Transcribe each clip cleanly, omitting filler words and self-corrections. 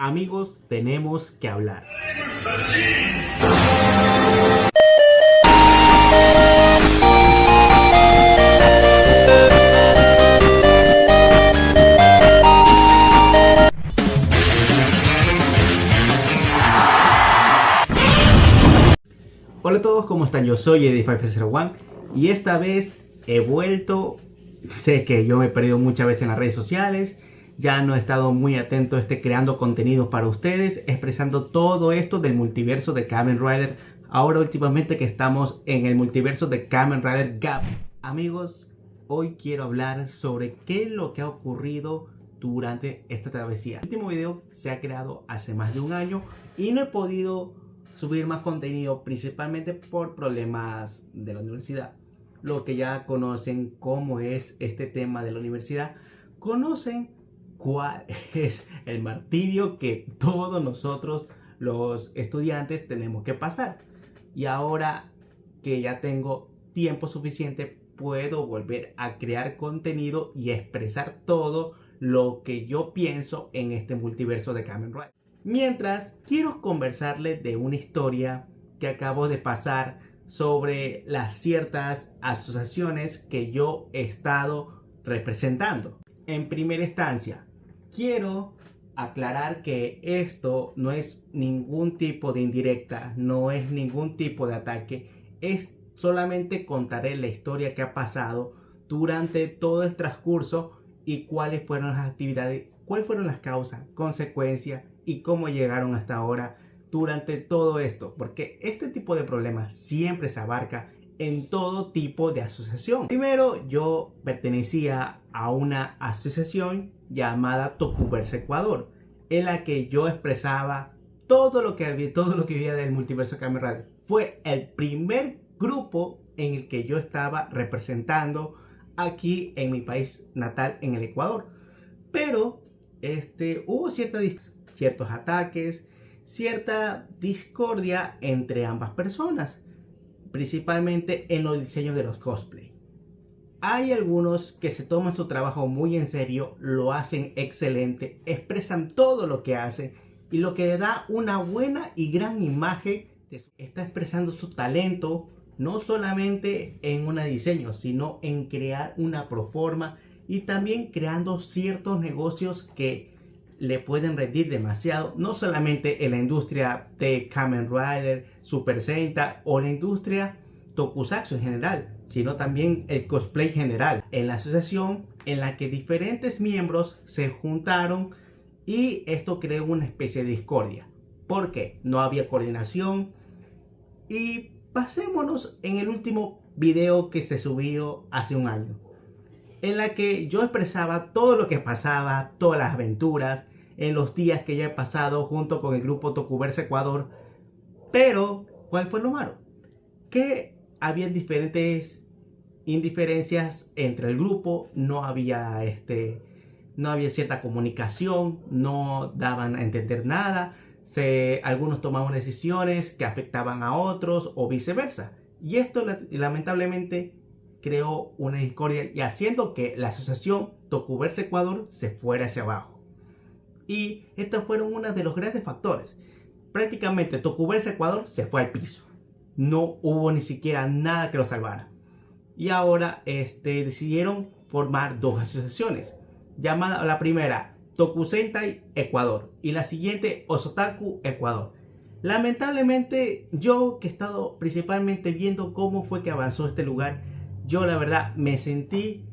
Amigos, tenemos que hablar. Hola a todos, ¿cómo están? Yo soy Eddie501 y esta vez he vuelto. Sé que yo me he perdido muchas veces en las redes sociales. Ya no he estado muy atento creando contenidos para ustedes, expresando todo esto del multiverso de Kamen Rider. Ahora últimamente que estamos en el multiverso de Kamen Rider Gap. Amigos, hoy quiero hablar sobre qué es lo que ha ocurrido durante esta travesía. El último video se ha creado hace más de un año y no he podido subir más contenido, principalmente por problemas de la universidad. Lo que ya conocen cómo es este tema de la universidad, conocen cuál es el martirio que todos nosotros los estudiantes tenemos que pasar. Y ahora que ya tengo tiempo suficiente, puedo volver a crear contenido y expresar todo lo que yo pienso en este multiverso de Kamen Rider. Mientras, quiero conversarles de una historia que acabo de pasar sobre las ciertas asociaciones que yo he estado representando. En primera instancia, quiero aclarar que esto no es ningún tipo de indirecta, no es ningún tipo de ataque, es solamente contaré la historia que ha pasado durante todo el transcurso y cuáles fueron las actividades, cuáles fueron las causas, consecuencias y cómo llegaron hasta ahora durante todo esto, porque este tipo de problemas siempre se abarca en todo tipo de asociación. Primero, yo pertenecía a una asociación llamada Tokuverse Ecuador, en la que yo expresaba todo lo que vivía del multiverso Kamen Rider. Fue el primer grupo en el que yo estaba representando aquí en mi país natal, en el Ecuador. Pero hubo ciertos ataques, cierta discordia entre ambas personas, principalmente en los diseños de los cosplay. Hay algunos que se toman su trabajo muy en serio, lo hacen excelente, expresan todo lo que hacen y lo que da una buena y gran imagen está expresando su talento no solamente en un diseño, sino en crear una proforma y también creando ciertos negocios que le pueden rendir demasiado, no solamente en la industria de Kamen Rider, Super Sentai o la industria Tokusatsu en general, sino también el cosplay general, en la asociación en la que diferentes miembros se juntaron y esto creó una especie de discordia, porque no había coordinación. Y pasémonos en el último video que se subió hace un año, en la que yo expresaba todo lo que pasaba, todas las aventuras, en los días que ya he pasado junto con el grupo Tokuverse Ecuador. Pero, ¿cuál fue lo malo? Que había diferentes indiferencias entre el grupo, no había cierta comunicación, no daban a entender nada, algunos tomaban decisiones que afectaban a otros o viceversa. Y esto lamentablemente creó una discordia y haciendo que la asociación Tokuverse Ecuador se fuera hacia abajo. Y estos fueron uno de los grandes factores. Prácticamente Tokuverse Ecuador se fue al piso. No hubo ni siquiera nada que lo salvara. Y ahora decidieron formar dos asociaciones. Llamada la primera Tokusentai Ecuador y la siguiente Osotaku Ecuador. Lamentablemente yo que he estado principalmente viendo cómo fue que avanzó este lugar, yo la verdad me sentí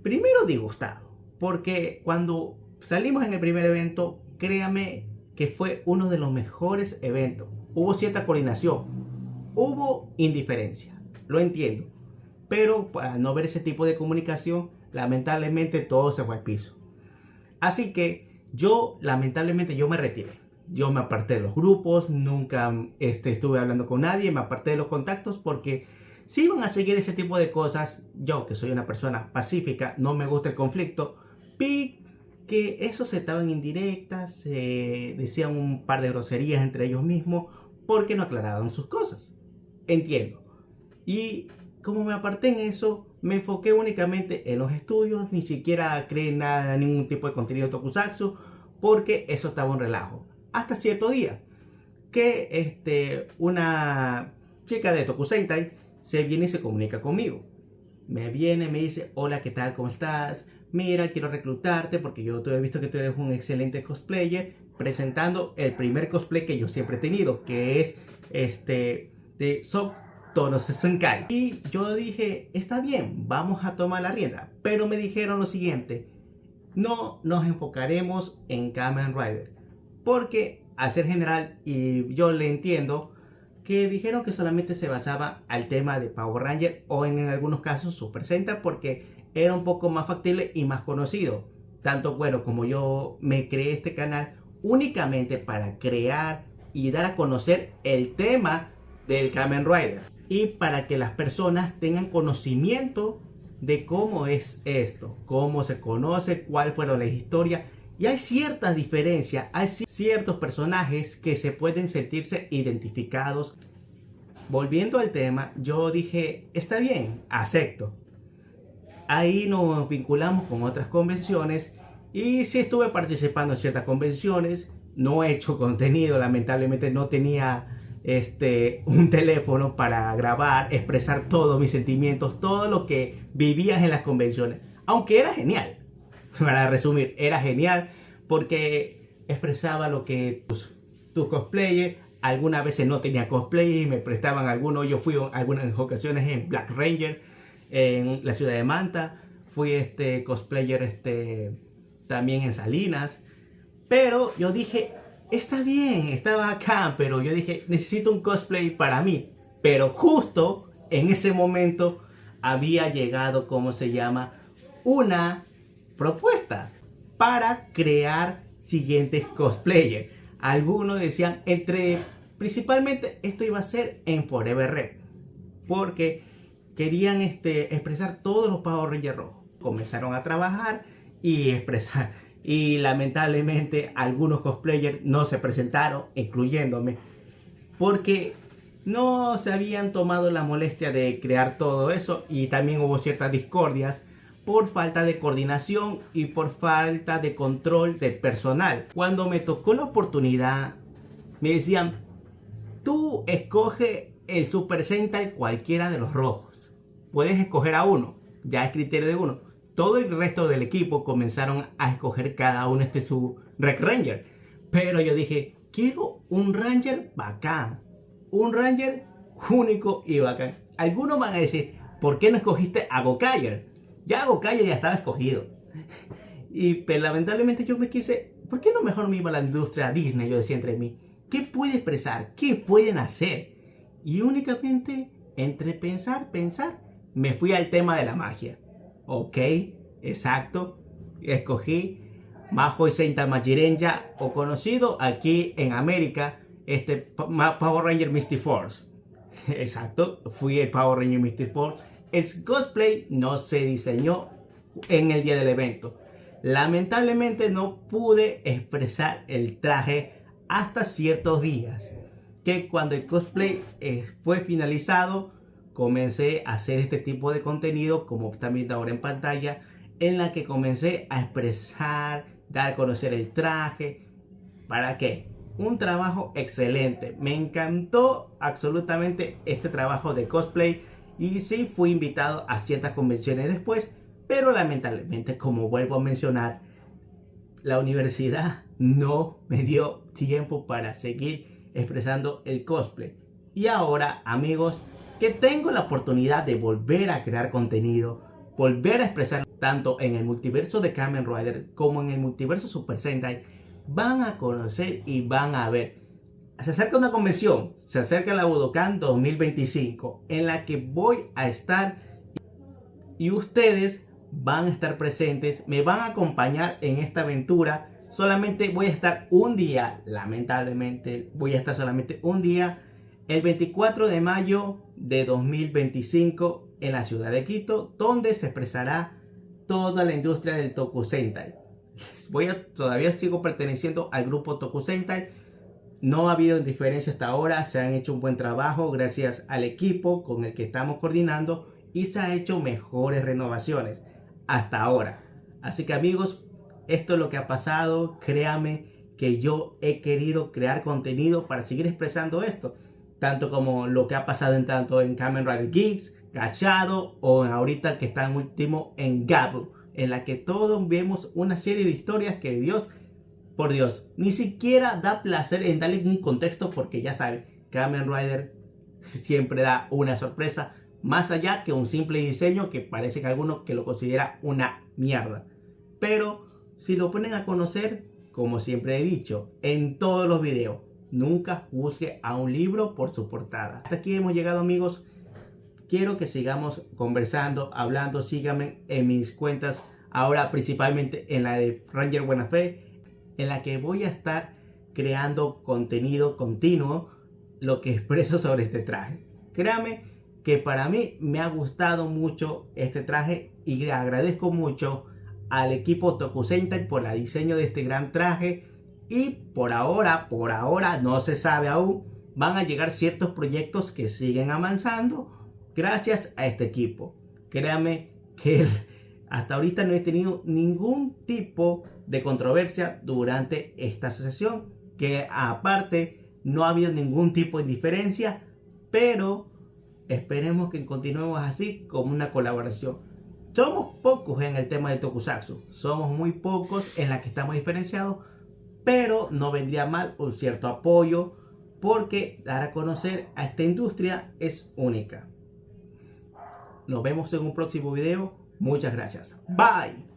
primero disgustado, porque cuando salimos en el primer evento, créame que fue uno de los mejores eventos. Hubo cierta coordinación, hubo indiferencia, lo entiendo, pero para no ver ese tipo de comunicación, lamentablemente todo se fue al piso. Así que yo lamentablemente me retiré. Yo me aparté de los grupos, nunca estuve hablando con nadie, me aparté de los contactos porque si iban a seguir ese tipo de cosas, yo que soy una persona pacífica, no me gusta el conflicto, vi que eso se estaban indirectas, se decían un par de groserías entre ellos mismos porque no aclaraban sus cosas. Entiendo. Y como me aparté en eso, me enfoqué únicamente en los estudios, ni siquiera creé nada, ningún tipo de contenido tokusatsu, porque eso estaba un relajo. Hasta cierto día que una chica de Tokusentai se viene y se comunica conmigo. Me viene, me dice: hola, ¿qué tal? ¿Cómo estás? Mira, quiero reclutarte porque yo te he visto que tú eres un excelente cosplayer, presentando el primer cosplay que yo siempre he tenido, que es de Soto no Senkai. Y yo dije: está bien, vamos a tomar la rienda. Pero me dijeron lo siguiente: no nos enfocaremos en Kamen Rider, porque al ser general, y yo le entiendo, que dijeron que solamente se basaba al tema de Power Ranger o en algunos casos Super Sentai, porque era un poco más factible y más conocido. Tanto bueno como yo me creé este canal únicamente para crear y dar a conocer el tema del Kamen Rider, y para que las personas tengan conocimiento de cómo es esto, cómo se conoce, cuál fueron las historias. Y hay ciertas diferencias, hay ciertos personajes que se pueden sentirse identificados. Volviendo al tema, yo dije: está bien, acepto. Ahí nos vinculamos con otras convenciones y sí estuve participando en ciertas convenciones. No he hecho contenido, lamentablemente no tenía un teléfono para grabar, expresar todos mis sentimientos, todo lo que vivías en las convenciones. Aunque era genial, para resumir, era genial porque expresaba lo que tus cosplayers, algunas veces no tenía cosplay y me prestaban algunos. Yo fui algunas ocasiones en Black Ranger, en la ciudad de Manta, fui cosplayer también en Salinas. Pero yo dije: está bien, estaba acá, pero yo dije: necesito un cosplay para mí. Pero justo en ese momento había llegado, ¿cómo se llama?, una propuesta para crear siguientes cosplayers. Algunos decían, principalmente esto iba a ser en Forever Red, porque querían expresar todos los Power Rangers rojos. Comenzaron a trabajar y expresar, y lamentablemente algunos cosplayers no se presentaron, incluyéndome, porque no se habían tomado la molestia de crear todo eso, y también hubo ciertas discordias por falta de coordinación y por falta de control de personal. Cuando me tocó la oportunidad, me decían: tú escoge el Super Sentai cualquiera de los rojos, puedes escoger a uno, ya es criterio de uno. Todo el resto del equipo comenzaron a escoger cada uno su Red Ranger, pero yo dije: quiero un Ranger bacán, un Ranger único y bacán. Algunos van a decir: ¿por qué no escogiste a Gokaiger? Ya Gokaiger ya estaba escogido. Pero lamentablemente yo me quise: ¿por qué no mejor me iba a la industria Disney? Yo decía entre mí: ¿qué puede expresar? ¿Qué pueden hacer? Y únicamente entre pensar, me fui al tema de la magia. Ok, exacto. Escogí Mahou Senta Majirenja, o conocido aquí en América, Power Ranger Misty Force. Exacto, fui el Power Ranger Misty Force. El cosplay no se diseñó en el día del evento. Lamentablemente no pude expresar el traje hasta ciertos días, que cuando el cosplay fue finalizado, comencé a hacer este tipo de contenido, como están viendo ahora en pantalla, en la que comencé a expresar, dar a conocer el traje. ¿Para qué? Un trabajo excelente. Me encantó absolutamente este trabajo de cosplay, y sí fui invitado a ciertas convenciones después, pero lamentablemente, como vuelvo a mencionar, la universidad no me dio tiempo para seguir expresando el cosplay. Y ahora, amigos, que tengo la oportunidad de volver a crear contenido, volver a expresar tanto en el multiverso de Kamen Rider como en el multiverso Super Sentai, van a conocer y van a ver. Se acerca una convención, se acerca la Budokan 2025, en la que voy a estar, y ustedes van a estar presentes, me van a acompañar en esta aventura. Solamente voy a estar un día, lamentablemente voy a estar solamente un día, el 24 de mayo de 2025, en la ciudad de Quito, donde se expresará toda la industria del Tokusentai. Todavía sigo perteneciendo al grupo Tokusentai. No ha habido diferencia hasta ahora, se han hecho un buen trabajo gracias al equipo con el que estamos coordinando, y se han hecho mejores renovaciones hasta ahora. Así que, amigos, esto es lo que ha pasado. Créame que yo he querido crear contenido para seguir expresando esto, tanto como lo que ha pasado tanto en Kamen Rider Geeks, Cachado, o ahorita que está en último en Gabu, en la que todos vemos una serie de historias que Dios, por Dios, ni siquiera da placer en darle un contexto, porque ya saben, Kamen Rider siempre da una sorpresa, más allá que un simple diseño que parece que alguno que lo considera una mierda. Pero si lo ponen a conocer, como siempre he dicho en todos los videos, nunca juzgue a un libro por su portada. Hasta aquí hemos llegado, amigos. Quiero que sigamos conversando, hablando. Síganme en mis cuentas, ahora principalmente en la de Ranger Buena Fe, en la que voy a estar creando contenido continuo, lo que expreso sobre este traje. Créame que para mí me ha gustado mucho este traje y agradezco mucho al equipo Toku Sentai por el diseño de este gran traje. Y por ahora no se sabe aún, van a llegar ciertos proyectos que siguen avanzando gracias a este equipo. Créame que hasta ahorita no he tenido ningún tipo de controversia durante esta sesión, que aparte no ha habido ningún tipo de diferencia, pero esperemos que continuemos así como una colaboración. Somos pocos en el tema de Tokusatsu, somos muy pocos en la que estamos diferenciados, pero no vendría mal un cierto apoyo, porque dar a conocer a esta industria es única. Nos vemos en un próximo video. Muchas gracias. Bye.